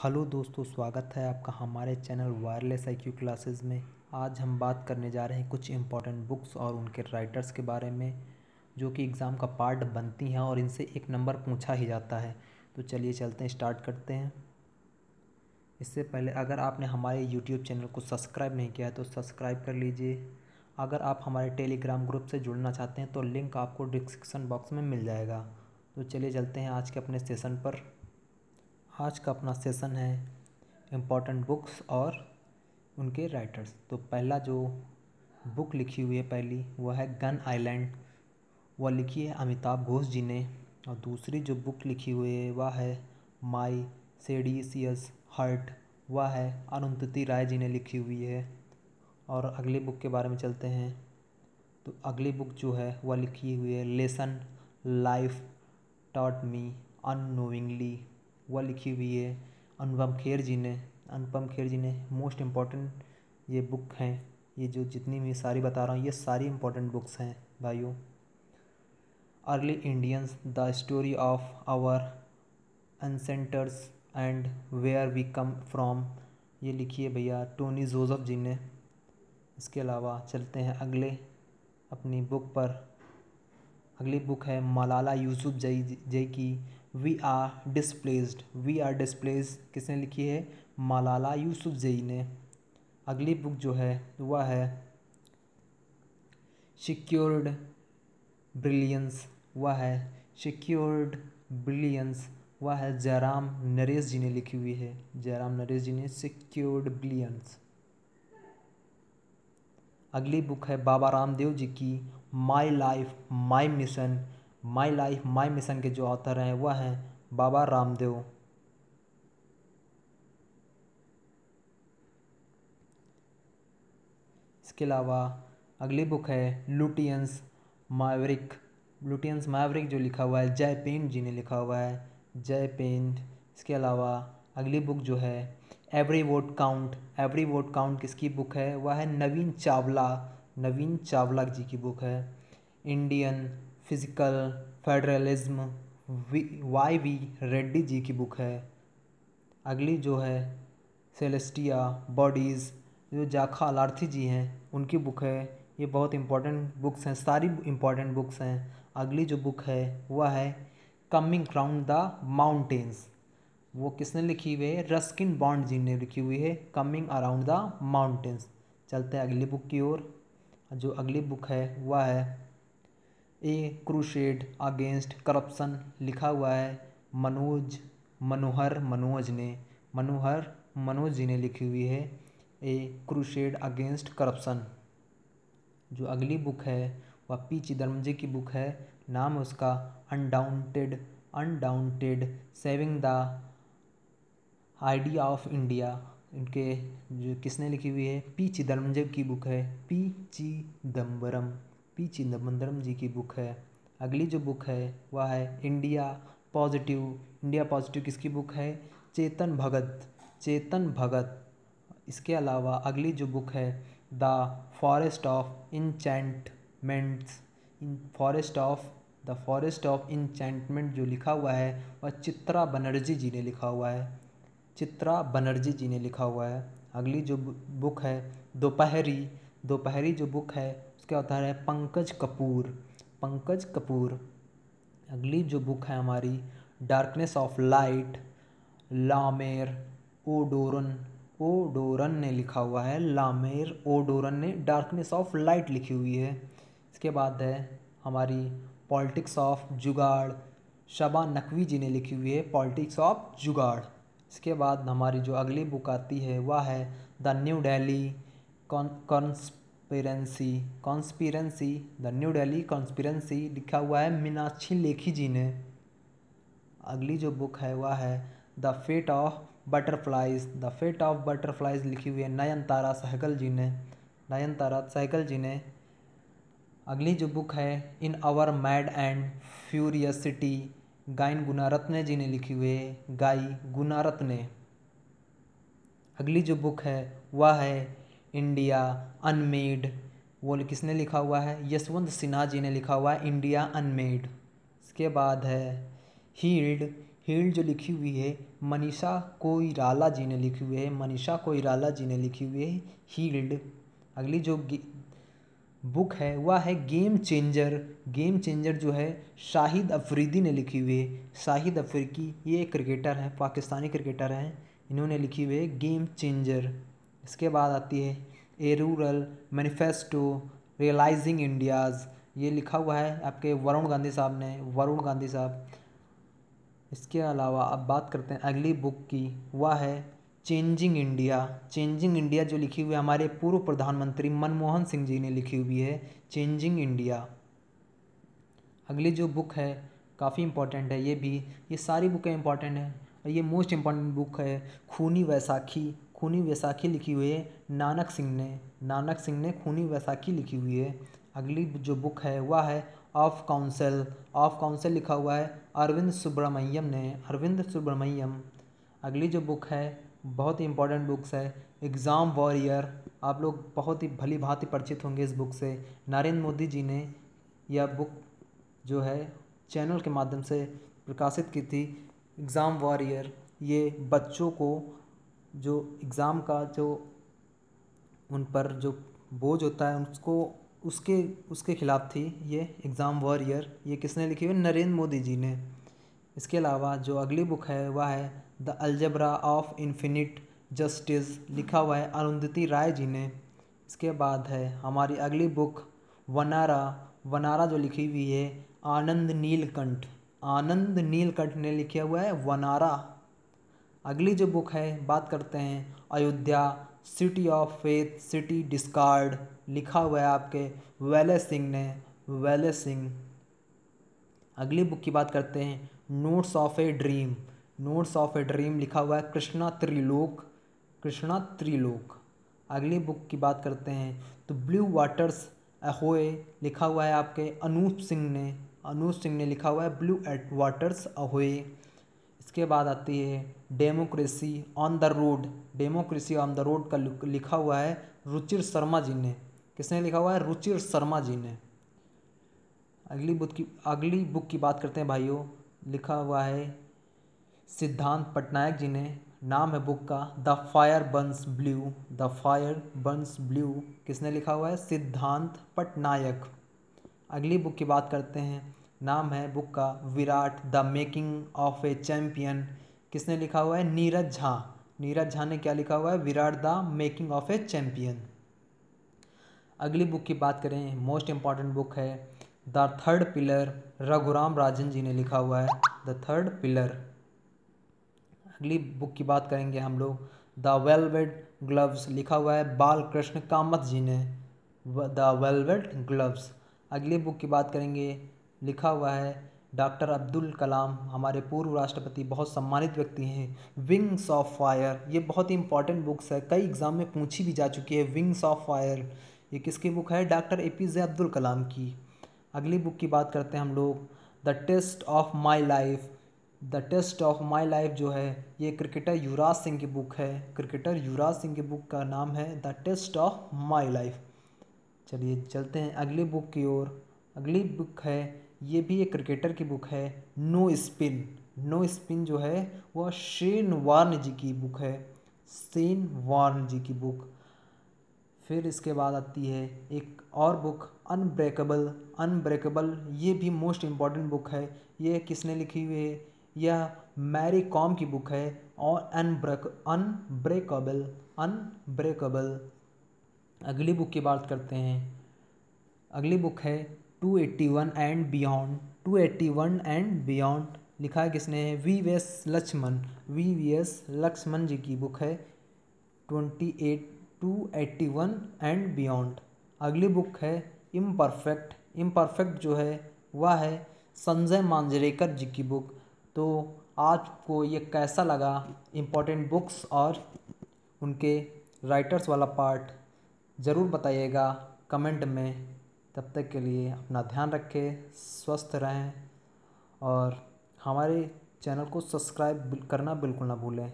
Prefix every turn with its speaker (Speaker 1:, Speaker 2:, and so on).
Speaker 1: Hello दोस्तों, स्वागत है आपका हमारे चैनल वायरलेस IQ क्लासेस में। आज हम बात करने जा रहे हैं कुछ इम्पोर्टेंट बुक्स और उनके राइटर्स के बारे में जो कि एग्ज़ाम का पार्ट बनती हैं और इनसे एक नंबर पूछा ही जाता है। तो चलिए चलते हैं, स्टार्ट करते हैं। इससे पहले अगर आपने हमारे YouTube चैनल को सब्सक्राइब नहीं किया है तो सब्सक्राइब कर लीजिए। अगर आप हमारे टेलीग्राम ग्रुप से जुड़ना चाहते हैं तो लिंक आपको डिस्क्रिप्शन बॉक्स में मिल जाएगा। तो चलिए चलते हैं आज के अपने सेशन पर। आज का अपना सेशन है इम्पोर्टेंट बुक्स और उनके राइटर्स। तो पहला जो बुक लिखी हुई है पहली वह है गन आइलैंड, वह लिखी है अमिताभ घोष जी ने। और दूसरी जो बुक लिखी हुई है वह है माई सेडिशियस हार्ट, वह है अरुंधति राय जी ने लिखी हुई है। और अगली बुक के बारे में चलते हैं। तो अगली बुक जो है वह लिखी हुई है lesson life taught me unknowingly, वह लिखी हुई है अनुपम खेर जी ने। मोस्ट इम्पॉर्टेंट ये बुक हैं। ये जो जितनी भी सारी बता रहा हूँ ये सारी इम्पोर्टेंट बुक्स हैं भाइयों। Early Indians the story of our ancestors and where we come from, ये लिखी है भैया टोनी जोसेफ जी ने। इसके अलावा चलते हैं अगले अपनी बुक पर। अगली बुक है मलाला यूसुफजई की वी आर डिस्प्लेस्ड, किसने लिखी है? मलाला यूसुफजई ने। अगली बुक जो है वह है सिक्योर्ड ब्रिलियंस, वह है जयराम नरेश जी ने लिखी हुई है। Secured brilliance. अगली बुक है बाबा रामदेव जी की माई लाइफ माई मिशन के जो ऑथर हैं वह हैं बाबा रामदेव। इसके अलावा अगली बुक है लुटियंस मैवरिक, जो लिखा हुआ है जय पेंट जी ने लिखा हुआ है, जय पेंट। इसके अलावा अगली बुक जो है एवरी वोट काउंट किसकी बुक है? वह है नवीन चावला जी की बुक है। Indian physical federalism YV Reddy ji की बुक है। अगली जो है सेलेस्टिया बॉडीज़, जो जाखा लार्थी जी हैं उनकी बुक है। ये बहुत इंपॉर्टेंट बुक्स हैं, सारी इंपॉर्टेंट बुक्स हैं। अगली जो बुक है वह है कमिंग राउंड द माउंटेन्स, वो किसने लिखी हुई है? रस्किन बॉन्ड जी ने लिखी हुई है कमिंग अराउंड द माउंटेन्स। चलते हैं अगली बुक की ओर। जो अगली बुक है वह है ए क्रूसेड अगेंस्ट करप्शन, लिखा हुआ है मनोहर मनोज जी ने लिखी हुई है ए क्रूसेड अगेंस्ट करप्शन। जो अगली बुक है वह पी चिदम्बरम जी की बुक है। नाम है उसका undaunted saving the idea of India. इनके जो किसने लिखी हुई है? पी चिदम्बरम जी की बुक है। पी चिदम्बरम जी की बुक है। अगली जो बुक है वह है इंडिया पॉजिटिव किसकी बुक है? चेतन भगत। इसके अलावा अगली जो बुक है द फॉरेस्ट ऑफ इंचेंटमेंट जो लिखा हुआ है वह चित्रा बनर्जी जी ने लिखा हुआ है। अगली जो बुक है दोपहरी जो बुक है उसके ऑथर है पंकज कपूर। अगली जो बुक है हमारी डार्कनेस ऑफ लाइट, लामेर ओडोरन ने लिखा हुआ है। ने डार्कनेस ऑफ लाइट लिखी हुई है। इसके बाद है हमारी पॉलिटिक्स ऑफ जुगाड़, शबा नकवी जी ने लिखी हुई है पॉलिटिक्स ऑफ जुगाड़। इसके बाद हमारी जो अगली बुक आती है वह है द न्यू दिल्ली कॉन्स्पिरेंसी, लिखा हुआ है मीनाक्षी लेखी जी ने। अगली जो बुक है वह है द फेट ऑफ बटरफ्लाइज, लिखी हुई है नयनतारा सहगल जी ने। अगली जो बुक है in our mad and furious city, Guy Gunaratne जी ने लिखी हुई है। अगली जो बुक है वह है इंडिया अनमेड, वो किसने लिखा हुआ है? यशवंत सिन्हा जी ने लिखा हुआ है इंडिया अनमेड। इसके बाद है हील्ड हील्ड जो लिखी हुई है मनीषा कोइराला जी ने लिखी हुई है, मनीषा कोइराला जी ने लिखी हुई है हील्ड। अगली जो बुक है वह है गेम चेंजर। गेम चेंजर जो है शाहिद अफरीदी ने लिखी हुई है। शाहिद अफरीदी ये एक क्रिकेटर हैं, पाकिस्तानी क्रिकेटर हैं, इन्होंने लिखी हुई है गेम चेंजर। इसके बाद आती है ए रूरल मैनिफेस्टो रियलाइजिंग इंडियाज़, ये लिखा हुआ है आपके वरुण गांधी साहब ने, वरुण गांधी साहब। इसके अलावा अब बात करते हैं अगली बुक की, वह है चेंजिंग इंडिया। चेंजिंग इंडिया जो लिखी हुई है हमारे पूर्व प्रधानमंत्री मनमोहन सिंह जी ने लिखी हुई है चेंजिंग इंडिया। अगली जो बुक है काफ़ी इम्पोर्टेंट है, ये सारी बुकें इम्पोर्टेंट हैं और ये मोस्ट इम्पॉर्टेंट बुक है खूनी वैसाखी। खूनी वैसाखी लिखी हुई है नानक सिंह ने खूनी वैसाखी लिखी हुई है। अगली जो बुक है वह है ऑफ काउंसिल लिखा हुआ है अरविंद सुब्रमण्यम। अगली जो बुक है बहुत ही इम्पोर्टेंट बुक्स है एग्ज़ाम वॉरियर, आप लोग बहुत ही भली भांति परिचित होंगे इस बुक से। नरेंद्र मोदी जी ने यह बुक जो है चैनल के माध्यम से प्रकाशित की थी। एग्ज़ाम वॉरियर ये बच्चों को जो एग्ज़ाम का जो उन पर जो बोझ होता है उसको उसके खिलाफ थी ये एग्ज़ाम वॉरियर। ये किसने लिखी हुई? नरेंद्र मोदी जी ने। इसके अलावा जो अगली बुक है वह है the algebra of infinite justice, लिखा हुआ है अरुंधति राय जी ने। इसके बाद है हमारी अगली बुक वनारा जो लिखी हुई है आनंद नीलकंठ ने लिखा हुआ है वनारा। अगली जो बुक है बात करते हैं Ayodhya city of faith city discard, लिखा हुआ है आपके वेले सिंह ने, वेले सिंह। अगली बुक की बात करते हैं नोट्स ऑफ ए ड्रीम, लिखा हुआ है कृष्णा त्रिलोक। अगली बुक की बात करते हैं तो ब्लू वाटर्स अहोए, लिखा हुआ है आपके अनूप सिंह ने लिखा हुआ है ब्लू वाटर्स अहोए। इसके बाद आती है डेमोक्रेसी ऑन द रोड का लिखा हुआ है रुचिर शर्मा जी ने। किसने लिखा हुआ है? रुचिर शर्मा जी ने। अगली बुक की बात करते हैं भाइयों, लिखा हुआ है सिद्धांत पटनायक जी ने। नाम है बुक का द फायर बर्न्स ब्लू, किसने लिखा हुआ है? सिद्धांत पटनायक। अगली बुक की बात करते हैं, नाम है बुक का Virat the making of a champion, किसने लिखा हुआ है? नीरज झा ने क्या लिखा हुआ है? Virat the making of a champion. अगली बुक की बात करें, मोस्ट इम्पॉर्टेंट बुक है the third pillar, Raghuram Rajan ji ने लिखा हुआ है द थर्ड पिलर। अगली बुक की बात करेंगे हम लोग द वेलवेट ग्लव्स, लिखा हुआ है बालकृष्ण कामत जी ने, द वेलवेट ग्लव्स। अगली बुक की बात करेंगे, लिखा हुआ है डॉक्टर अब्दुल कलाम, हमारे पूर्व राष्ट्रपति, बहुत सम्मानित व्यक्ति हैं, विंग्स ऑफ फायर। ये बहुत ही इंपॉर्टेंट बुक्स है, कई एग्जाम में पूछी भी जा चुकी है। विंग्स ऑफ फायर ये किसकी बुक है? डॉक्टर APJ अब्दुल कलाम की। अगली बुक की बात करते हैं हम लोग the test of my life जो है ये क्रिकेटर युवराज सिंह की बुक है। क्रिकेटर युवराज सिंह की बुक का नाम है the test of my life. चलिए चलते हैं अगली बुक की ओर। अगली बुक है, ये भी एक क्रिकेटर की बुक है नो स्पिन जो है वह शेन वार्न जी की बुक है, शेन वार्न जी की बुक। फिर इसके बाद आती है एक और बुक अनब्रेकेबल, ये भी मोस्ट इम्पॉर्टेंट बुक है। ये किसने लिखी हुई है? यह मैरी कॉम की बुक है और अनब्रेकेबल। अगली बुक की बात करते हैं, अगली बुक है 281 एंड बियॉन्ड, लिखा है किसने? VVS लक्ष्मण जी की बुक है 281 एंड बियॉन्ड। अगली बुक है इम्परफेक्ट जो है वह है संजय मांजरेकर जी की बुक। तो आपको ये कैसा लगा इम्पोर्टेंट बुक्स और उनके राइटर्स वाला पार्ट, ज़रूर बताइएगा कमेंट में। तब तक के लिए अपना ध्यान रखें, स्वस्थ रहें और हमारे चैनल को सब्सक्राइब करना बिल्कुल ना भूलें।